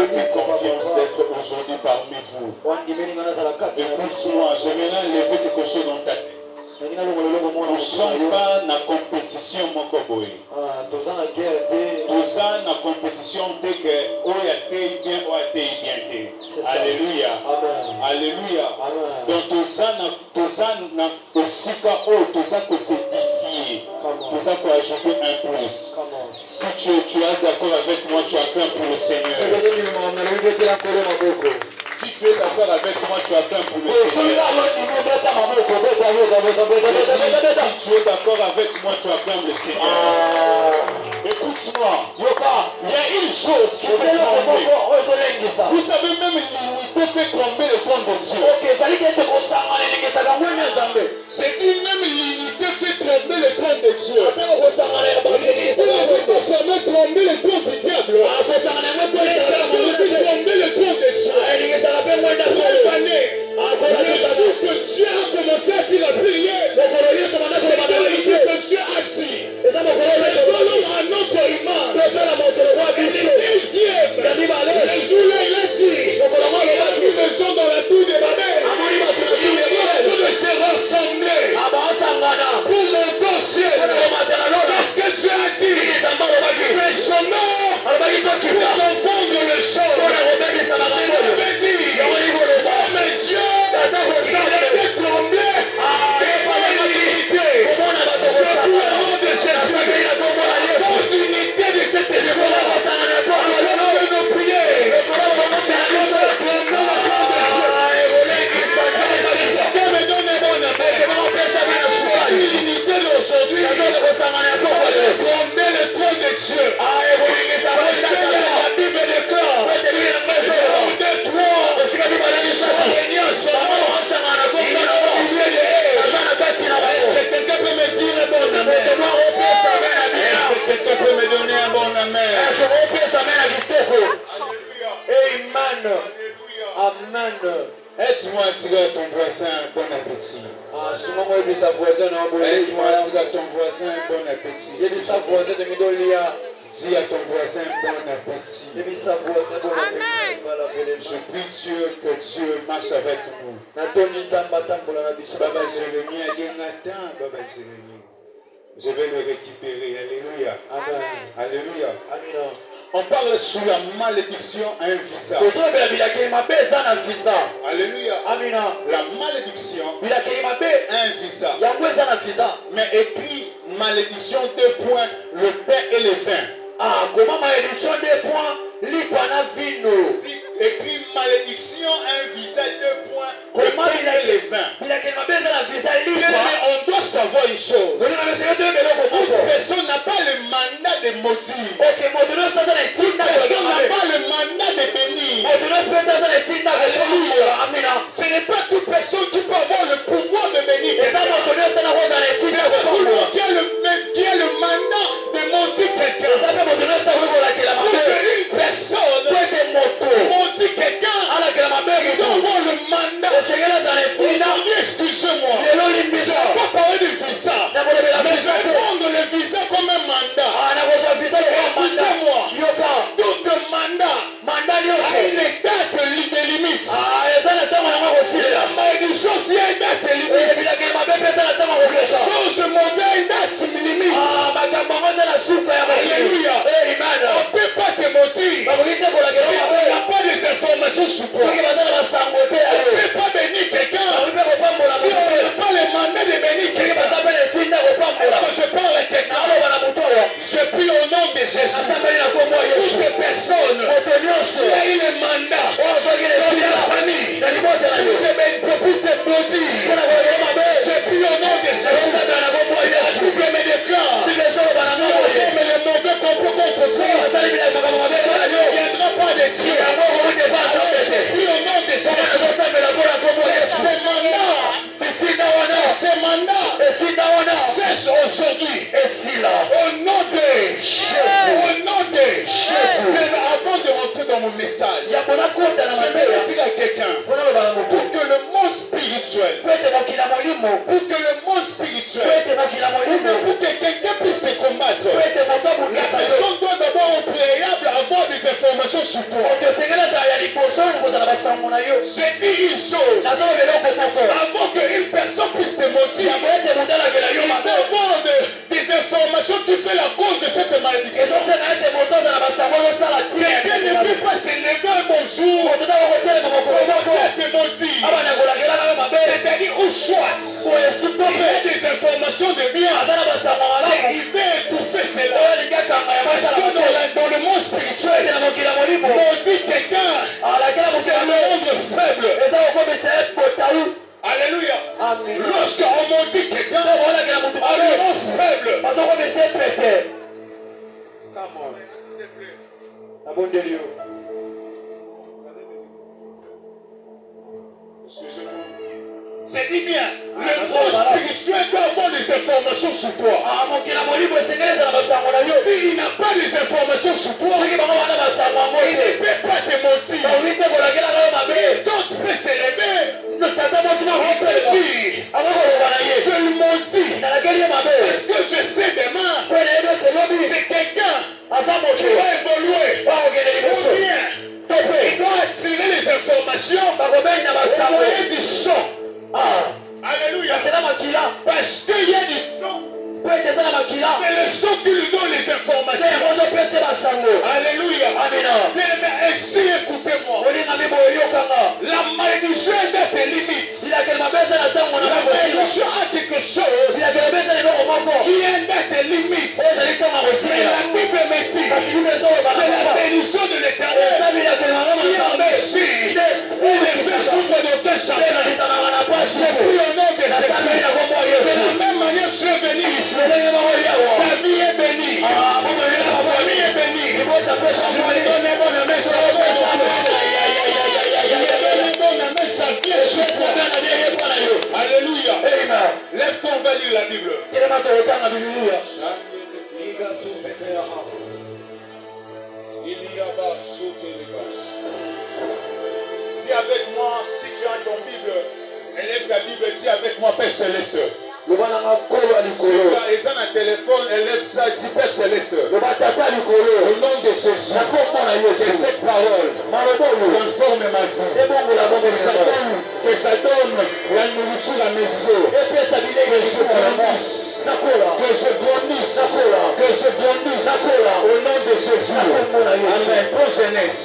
fait confiance d'être aujourd'hui parmi vous. Écoute-moi, j'aimerais enlever quelque chose dans ta tête. Nous ne sommes pas dans la compétition, mon coboy. Nous sommes dans la compétition dès que on a été bien, on a été bien. Alléluia. Alléluia. Donc, tout ça, aussi tout ça que c'est édifié. Tout ça pour ajouter un plus. Si tu es d'accord avec moi, tu acclame pour le Seigneur. Si tu es d'accord avec moi, tu acclame pour le Seigneur. Si tu es d'accord avec moi, tu acclames le Seigneur. Écoute-moi, il y a une chose qui fait trembler. Vous savez, même l'unité fait trembler le trône de Dieu. C'est dit, même l'unité fait trembler le trône de Dieu. L'unité ne veut pas seulement trembler le trône du diable. Mais ça fait aussi trembler le trône de Dieu. Première année, le jour que Dieu a commencé à dire la prière, c'est dans le jour que Dieu a dit, faisons à notre image. Et le deuxième, le jour-là, il a dit, il a mis les gens dans la tour de Babel. Pour de se rassembler pour monter au ciel. Parce que Dieu a dit, personnel pour confondre le champ. C'est le dit. Oh mais Dieu, il a fait trembler l'unité. C'est pour le nom de Jésus. Pour l'unité de cette école. Alors que nos prières, c'est pour le nom de Dieu. Quelqu'un me donne un bon appel. L'unité d'aujourd'hui, trembler le trône de Dieu. Parce que la Bible déclare, de toi, est-ce que quelqu'un peut me dire un bon amen? Est-ce que quelqu'un peut me donner un bon amen? Amen. Aide-moi à dire à ton voisin un bon appétit. Aide-moi à dire à ton voisin un bon appétit. Dis à ton voisin bon appétit. Je prie Dieu que Dieu marche avec nous. Baba Jérémie a dit Nathan, Baba Jérémie. Je vais le récupérer. Alléluia. Amen. Alléluia. Amen. On parle sur la malédiction à un visa. Alléluia. Amen. La malédiction à un visa. Mais écrit malédiction 2 points, le pain et le vin. Comment malédiction 2 points, l'ipana vino. Écrit malédiction un visa 2 points, le pain et le vin. On doit savoir une chose. Toute personne n'a pas le mandat de maudire. Toute personne n'a pas le mandat de bénir. Alléluia. Ce n'est pas toute personne qui peut avoir le pouvoir de bénir. C'est pas tout le monde qui a le mandat de maudire quelqu'un. Pour qu'une personne maudit quelqu'un, il doit avoir le mandat. Aujourd'hui, excusez-moi, je ne vais pas parler de visa, mais je vais prendre le visa comme un mandat. Écoutez-moi, tout mandat a une date de limite. La malédiction, si a une date limite, les choses mondaines a une date limite. Alléluia. On ne peut pas te maudire si on n'a pas des informations sur toi. On ne peut pas bénir quelqu'un si on n'a pas le mandat de bénir quelqu'un. Alors je parle à quelqu'un. Je prie au nom de Jésus. Toutes les personnes qui ont eu le mandat dans la famille pour te maudire. Je prie au nom de Jésus. La Bible me déclare, si on met le mauvais complot contre toi, ça ne viendra pas de Dieu. Je prie au nom de Jésus. Ces mandats cessent aujourd'hui. Au nom de Jésus. Avant de rentrer dans mon message, je vais dire à quelqu'un, pour que le monde spirituel, pour que quelqu'un puisse se combattre, la personne doit d'abord au préalable avoir des informations. informations sur toi. J'ai dit une chose. Avant qu'une personne puisse te mentir, il faut avoir des informations qui font la cause de cette malédiction. Quelqu'un ne peut pas se lever un bon jour, commencer à te mentir. C'est-à-dire où soit il y a des informations de bien, et il veut étouffer cela. Parce que dans le monde spirituel, on dit quelqu'un, c'est le monde faible. Alléluia. Lorsqu'on m'a dit quelqu'un, on le rend faible. Come on. Excusez-moi. C'est dit bien, le monde spirituel doit avoir des informations sur toi. S'il n'a pas des informations sur toi, il ne peut pas te mentir. D'autres peuvent s'élever, on peut dire, je le mentis, parce que je sais demain, c'est quelqu'un qui va évoluer, ou bien, il doit attirer les informations au moyen du son. Alléluia. Parce qu'il y a du son. C'est le son qui lui donne les informations. Alléluia. Mais ainsi, écoutez-moi. La malédiction est dans tes limites. La malédiction a quelque chose qui est dans tes limites. Mais la Bible me dit, c'est la bénédiction de l'Éternel qui enrichit et les fait souffrir de tes chagrins. Je prie au nom de Jésus. De la même manière, tu es venu ici. Ta vie est bénie. La famille est bénie. Je me donne un bon amen sur toi. Je me donne un bon amen sur toi. Alléluia. Lève ton va lire la Bible. Dis avec moi, si tu as ton Bible, élève ta Bible, dis avec moi, Père Céleste. Si tu as un téléphone, élève ça, dis Père Céleste. Au nom de Jésus, c'est cette parole transforme ma vie. Que ça donne la nourriture à mes yeux. Que je grandisse. Au nom de Jésus. Amen. Pour Genèse.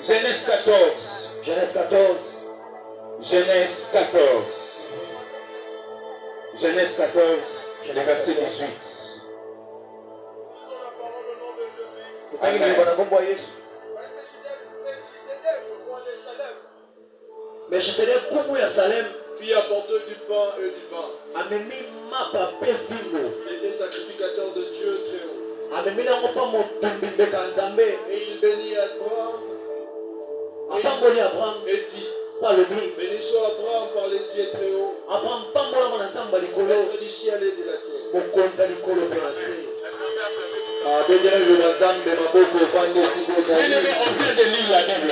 Genèse 14. Genèse 14. Genèse 14, le verset 18. Amen. Fille apporteuse du pain et du vin. Était sacrificateur de Dieu très haut. Et il bénit Abraham et dit, béni soit Abraham par les dieux très haut, maître du ciel et de la terre. Bien-aimé, on vient de lire la Bible.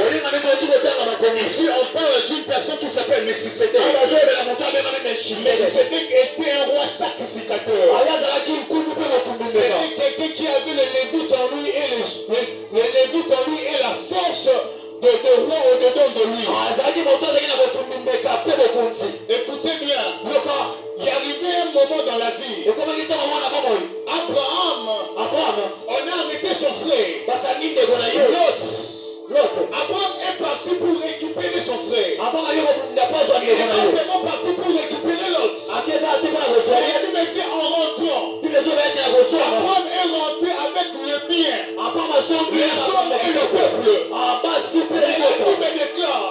Ici, on parle d'une personne qui s'appelle Melchisédek. Melchisédek était un roi sacrificateur. C'était quelqu'un qui avait les Lévites en lui et la force de roi au-dedans de lui. Écoutez bien, il est arrivé un moment dans la vie. Abraham, on a arrêté son frère. Abraham est parti pour récupérer son frère. Il n'est pas seulement parti pour récupérer l'autre. Il a dit, mais tiens, en rentrant, Abraham est rentré avec le bien, les hommes et le peuple. Et la Bible déclare,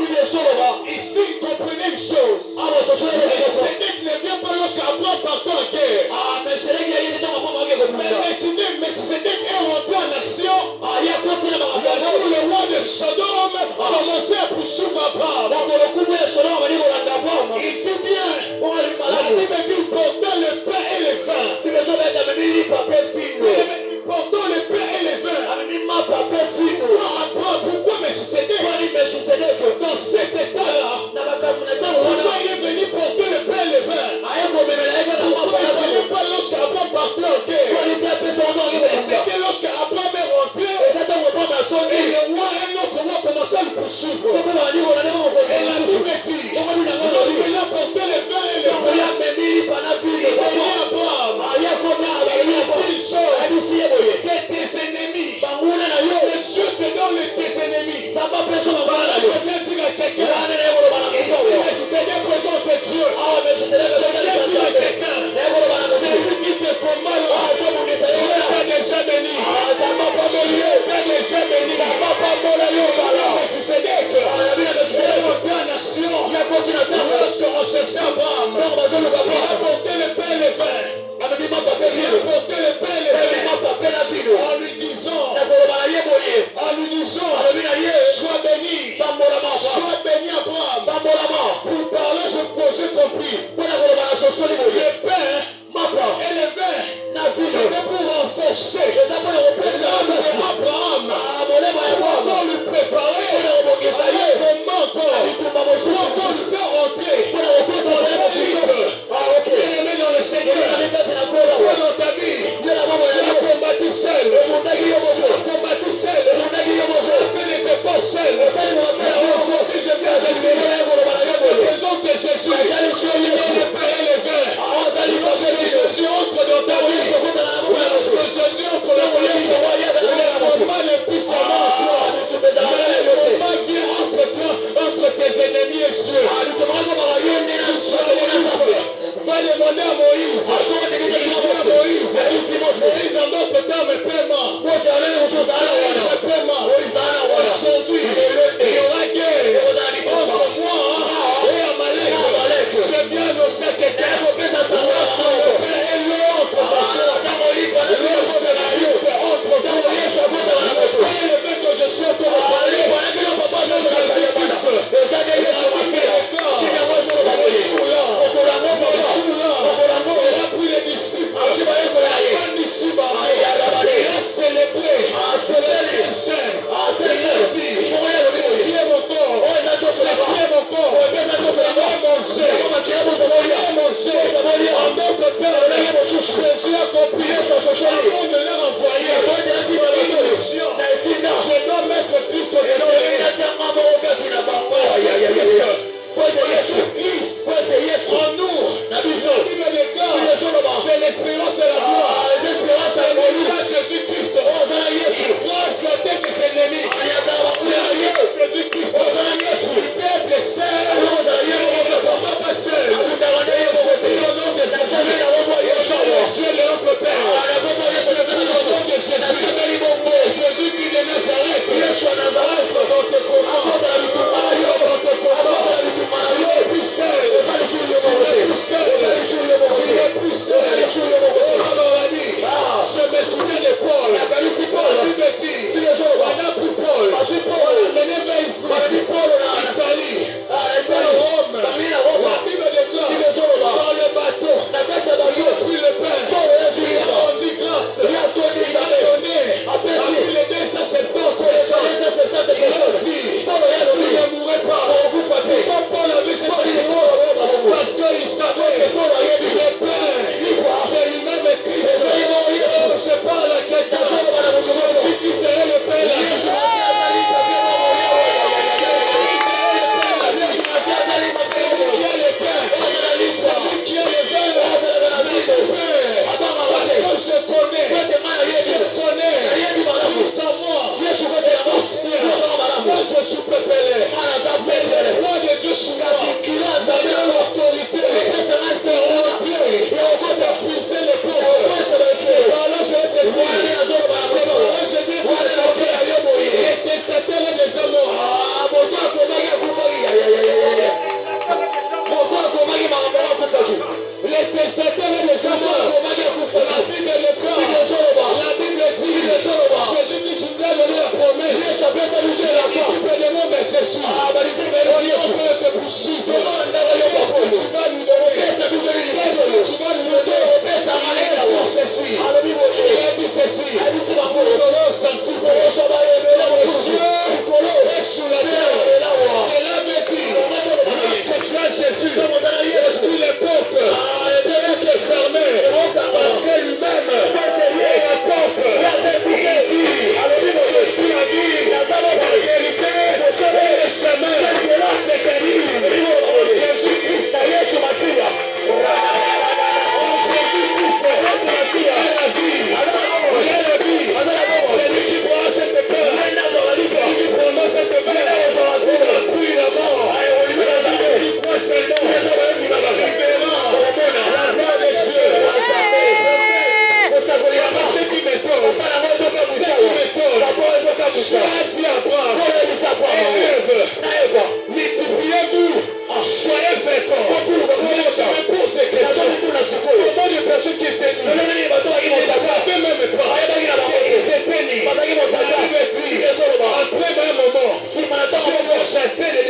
ici, comprenez une chose. Melchisédek ne vient pas lorsqu'Abraham partait en guerre. Mais Melchisédek est rentré en action. Le roi de Sodome commençait à poursuivre Abraham. Il dit bien, la Bible dit, il portait le pain et le vin. Il portait le pain et le vin. Pourquoi Abraham? apporté le pain et le vin. Il a apporté le pain et le vin. En lui disant, sois béni. Sois béni Abraham. Pour parler, j'ai compris. Le pain et le vin, c'était pour renforcer Abraham. Pour lui préparer. Comment encore? Pour se faire entrer dans cette équipe.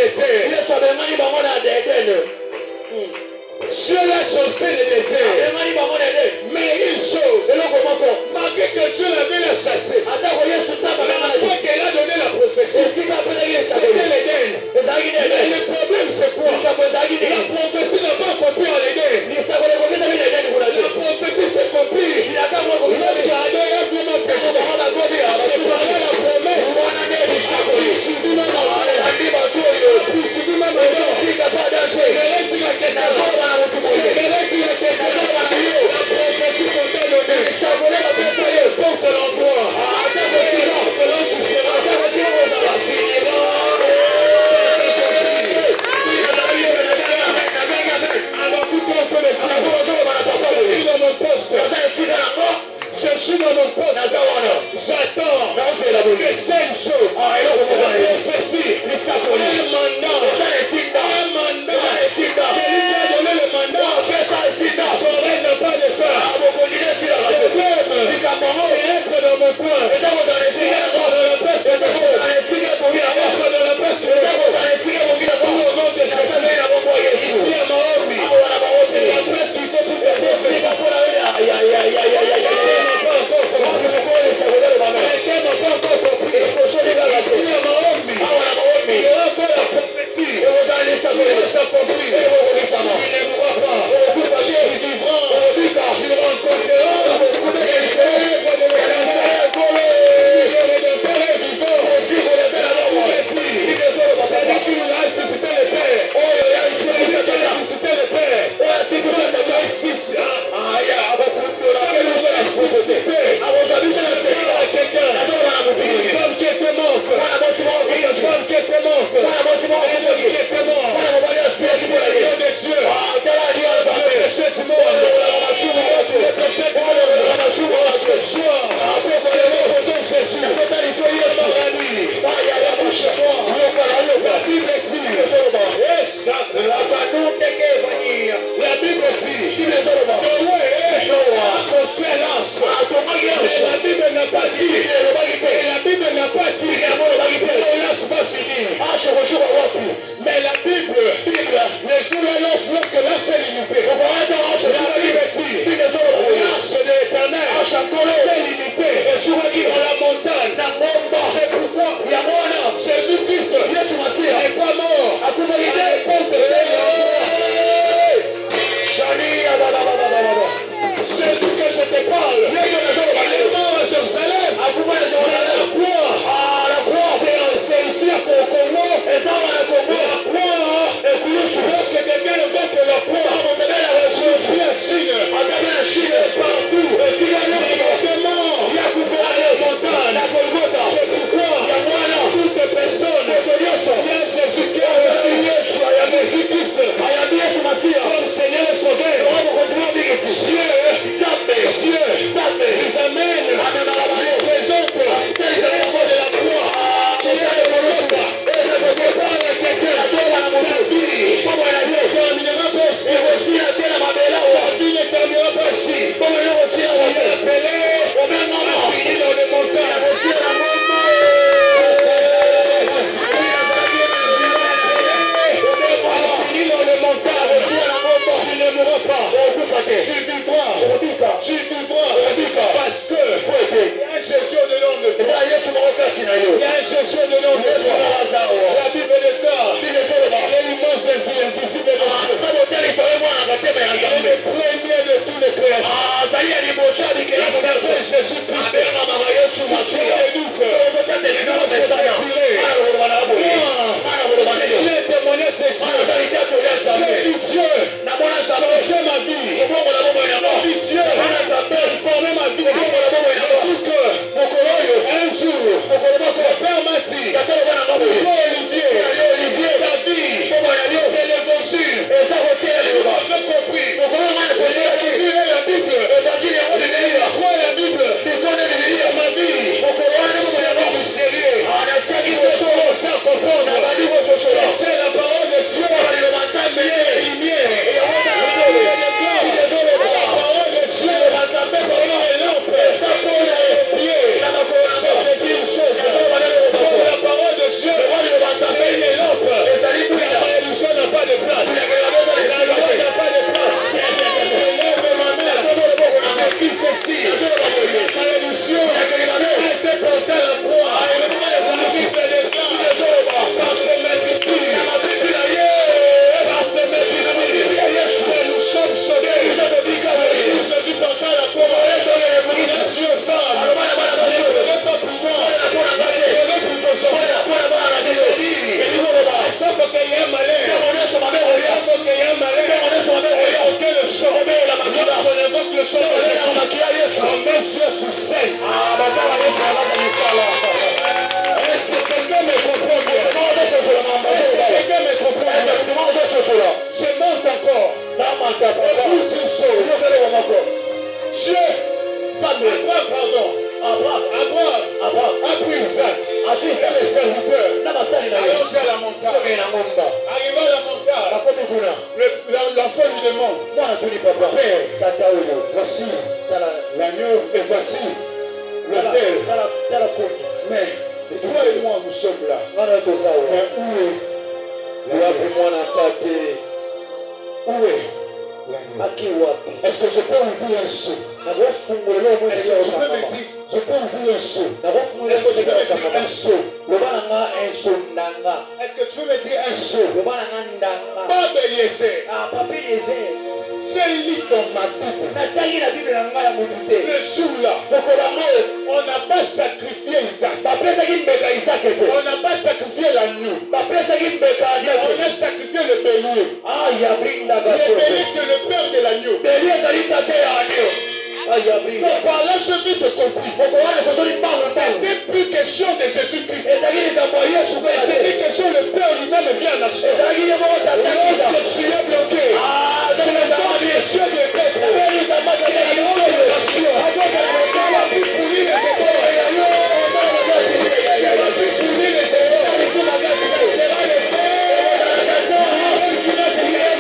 désert. Dieu l'a chaussé le désert. Mais une chose, malgré que Dieu l'avait la chassé, mais après qu'elle a donné la prophétie, c'était l'Éden. Mais le problème c'est quoi? La prophétie n'a pas accompli en Éden. La prophétie s'est accomplie lorsque Adam et Ève ont péché. C'est par là la promesse. Porte l'endroit. Là tu seras. Ça finira. Je suis dans mon poste. J'attends. C'est cinq choses. La prophétie. Un mandat. Celui qui a donné le mandat. Son règne n'a pas de fin. Le problème, c'est être dans mon coin. C'est être dans la place que je veux. C'est être dans la place que je veux. Pour le nom de Jésus. Ici à Mahomi. C'est la place qu'il faut pour te faire. Quelqu'un n'a pas encore compris. Ici à Mahomi. Il y aura encore la prophétie. Il va s'accomplir. Tu n'aimeras pas. Tu vivras. Tu rencontreras les œuvres de l'Éternel. Le Rédempteur est vivant. Celui qui nous a ressuscité le Père. Celui qui a ressuscité le Père. Il nous a ressuscité. Quelqu'un. Une femme qui était morte. Une femme qui était morte. Un homme qui était mort. C'est le nom de Dieu. Le péché du monde. Le péché du monde. Ce soir, pour que le nom de Jésus, la bouche moi. La Bible dit. La Bible dit. Noé a construit un lance. Mais la Bible n'a pas dit. Et la Bible n'a pas dit. Le lance va finir. Mais la Bible, le jour de l'os, lorsque l'os est limité, la Bible dit, l'os de l'Éternel s'est limité dans la montagne. C'est pourquoi Jésus-Christ n'est pas mort. Il est porte Jésus que je te parle, il est mort à Jérusalem. Mais la croix, c'est ici à Congo. La croix, lorsque quelqu'un évoque la croix, c'est ici à Chine, partout. Il est mort à la montagne. C'est pourquoi toutes les personnes, il y a Jésus-Christ, comme Seigneur et Sauveur. Dieu nous amène, nous présente le niveau de la croix qui est le Golgotha. Je parle à quelqu'un, ta vie ne terminera pas ici. Ta vie ne terminera pas ici. Tu es appelé à finir dans le montagne. Tu vivras parce que il y a une gestion de l'homme de toi. Il y a une gestion de l'homme de toi. La Bible déclare il est l'image de Dieu, invisible de Dieu. Il est le premier de tous les créations. Il s'appelle Jésus-Christ. Si tu as des doutes, non, c'est retiré. Je suis un témoignage de Dieu. J'ai vu Dieu changer ma vie. J'ai vu Dieu transformer ma vie. Un jour, le Père m'a dit, Olivier, ta vie, c'est l'évangile. J'ai compris. J'ai la Bible. Quoi la Bible? C'est ma vie. C'est du sérieux. Il faut commencer à comprendre. C'est la parole de Dieu qui est lumière. La parole de Dieu, c'est une lampe. Ça pour les pieds. Je te dis une chose. Pour la parole de Dieu, montagne. Arrivé à la montagne, l'enfant lui demande, Père, voici l'agneau et voici le père. Mais toi et moi, nous sommes là. Mais où est l'agneau? Est-ce que je peux ouvrir un seau? Est-ce que je peux me dire, je peux ouvrir un seau? Est-ce que tu peux me dire un seau? Est-ce que tu peux me dire un seau? Pas Béliézer. Fais lit dans ma Bible. Le jour-là, on n'a pas sacrifié Isaac. On n'a pas sacrifié l'agneau. On a sacrifié le bélier. Le bélier, c'est le père de l'agneau. Donc par là, je vite compris. C'était plus question de Jésus-Christ. C'était question le Père lui-même vient en action. Lorsque tu es bloqué, c'est le temps de Dieu de peuple. Ça va plus fournir les efforts. Ça va plus fournir les efforts. Ça sera le Père qui va se faire.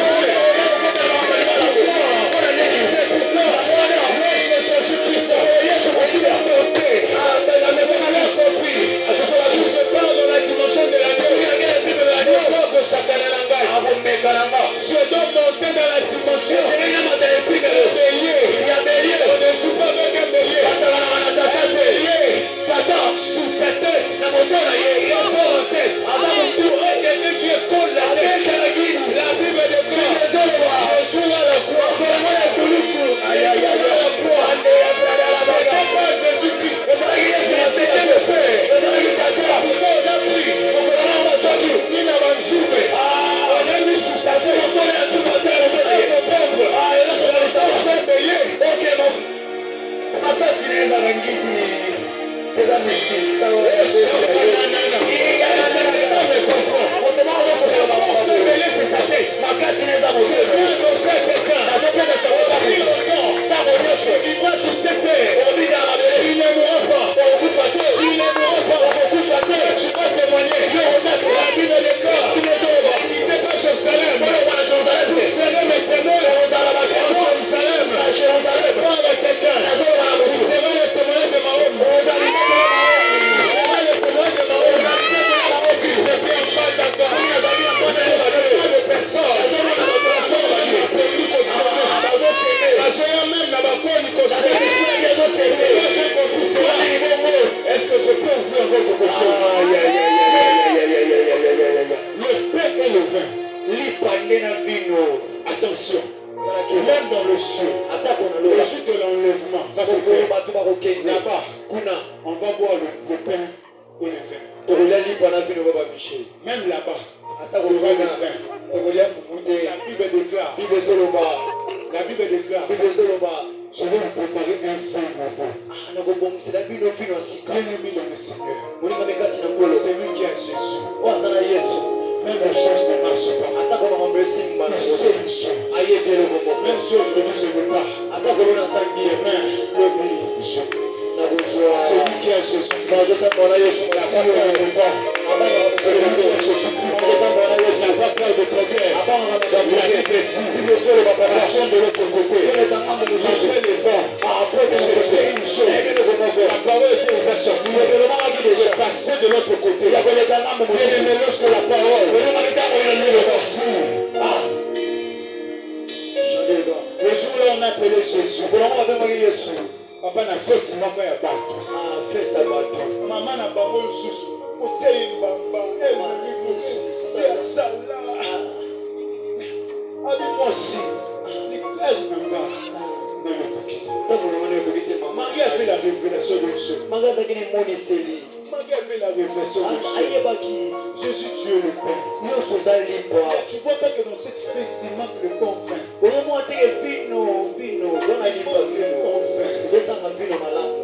C'est pourquoi Jésus-Christ a porté. Je parle dans la dimension de l'agneau. Je dois monter dans la dimension de bélier. On ne joue pas avec un bélier. Un bélier sur sa tête. Il a fort en tête. Pour quelqu'un qui est contre la tête. La Bible déclare. Je joue à la croix. Aïe, aïe, aïe, à la croix. C'était pas Jésus-Christ. C'était le Père. Pourquoi on a pris? Il n'a pas joué. On a mis sous sa tête. On a comprendre. C'est un bélier. C'est sa tête. C'est bien dans cette écart. Il va sur cette terre. Il ne mourra pas. Il ne mourra pas. Tu vas témoigner. La Bible déclare. Il n'était pas Jérusalem. Jérusalem est témoin. Jérusalem. Je parle à quelqu'un. Tu seras le témoin de Mahom. Tu seras le témoin de Mahom. Si je ne viens pas d'accord. Je ne pas de personne. Est-ce que je peux ouvrir encore quelque chose? Le pain et le vin. Attention. Même dans le ciel, le jour de l'enlèvement va se faire. Là-bas, on va boire le pain et le vin. Même là-bas, on va le vin. La Bible déclare. Je vais vous préparer un vin avant. Bien-aimé dans le Seigneur, celui qui a Jésus, même les choses ne marchent pas. Il sait les choses. Même si aujourd'hui je ne veux pas. Demain, celui qui a Jésus, la parole est vent. Celui qui a Jésus-Christ, n'a pas peur de problème. La Bible dit, passons de l'autre côté. Je suis les vents. Je sais une chose. La parole qui nous a sortis. De passer de l'autre côté. Mais lorsque la parole est sortie, le jour où on appelait Jésus, papa na fête moko ya bato. Maman na bango lisusu. Otieli mbamba. C'est à ça là. Avec moi aussi. Marie a fait la révélation de Dieu. Marie a fait la révélation de Dieu. Jésus, tu es le Père. Tu vois pas que dans cette fête, il manque le bon vin.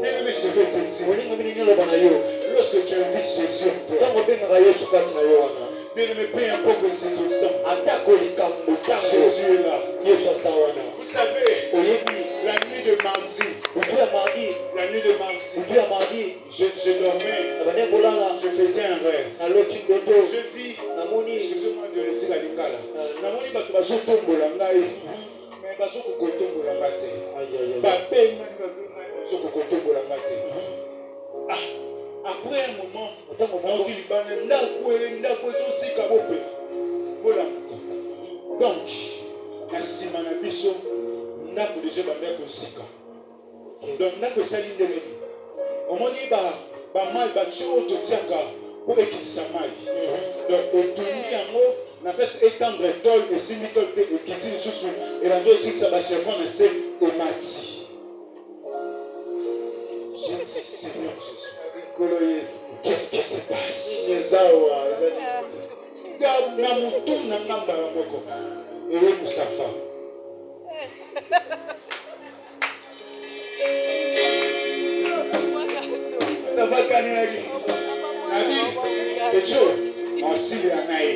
Bien-aimé, je vais te dire. Lorsque tu invites Jésus en toi, bien-aimé, peu importe les circonstances, Jésus est là. Vous savez, la nuit de mardi, je dormais, je faisais un rêve. Je vis kala. Namoni bato bazotombola ngai. Mais bazokokotombola nga te. Babenga bazokokotombola nga te. Après un moment, on dit libane ndako ezosika bope. Bolamuka. Donc, na nsima na biso ndako deja bandako esika. Donc ndako esali ndenge nini. Omoni bamai batie oyo totiaka mpo ekitisa mai. Donc etungi yango napesi etendre tol esimbi tol te ekiti lisusu elanda osikisa bachevron na se emati. J'ai dit Seigneur Jésus. Qu'est-ce qui se passe? Na mutu na ngamba ya moko. Ewe Mustafa. Mustafa kaniraki. Nabi, Techo, asili anaye.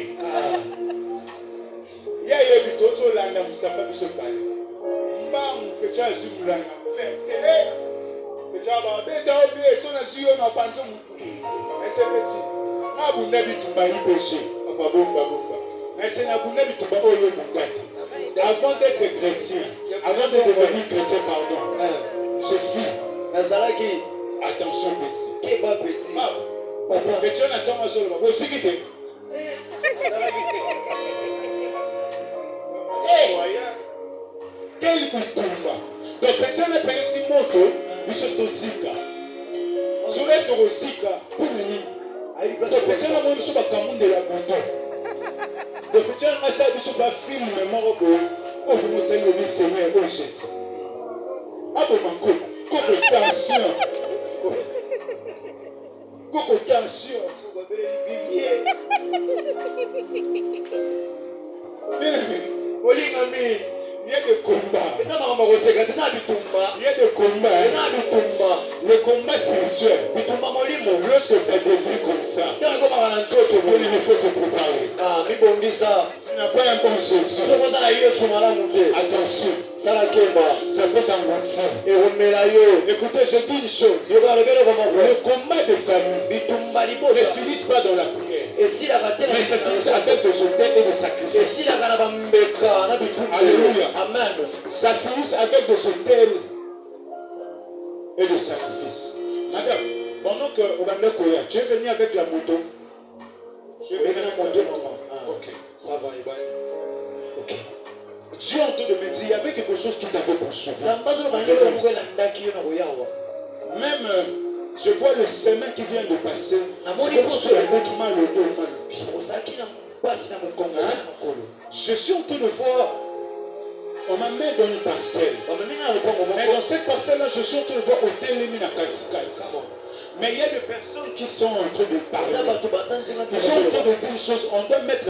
Yeye bitoto landa Mustafa biso pale. Mbangu Techo azimulanga. Tele. Techo ba beta obi esona siyo na panzo mutu. Ese petit. Abunda bitumba ipeshe. Papa bomba. Mais avant d'être chrétien, avant de devenir chrétien, pardon, je fus. Attention petit. Qu'est-ce que petit? Papa, petit on attend moi seul. Vous aussi qui t'es? Quel boutomba? Donc petit on a payé 6 motos, puis c'est au Zika. Sur l'aide au Zika, pour nous. Donc petit on a monté sur le camion de la bouton. Donc, tu as un film, mais moi, je vais le Seigneur, Jésus. Ah, bon, tension. Tension. Il y a des combats. Il y a des combats. Les combats spirituels. Lorsque ça devient comme ça, il faut se préparer. Tu n'as pas un bon Jésus. Attention. Ça peut t'engloutir. Écoutez, je dis une chose. Le combat de famille ne finit pas dans la prière. Mais ça finit avec des autels et des sacrifices. Alléluia. Amen. Ça finit avec des autels et des sacrifices. Madame, pendant que tu es venu avec la moto. Je vais venir à mon Dieu, maman. Ok. Ça va, ok. Dieu en train de me dire, il y avait quelque chose qui t'avait poursuivi. Même, je vois le chemin qui vient de passer. Avec mal au dos, mal au pied. Je suis en train de voir, on m'a mis dans une parcelle. Mais dans cette parcelle-là, je suis en train de voir au Télémina Katikati. Mais il y a des personnes qui sont en train de parler. Ils sont en train de dire une chose, on doit mettre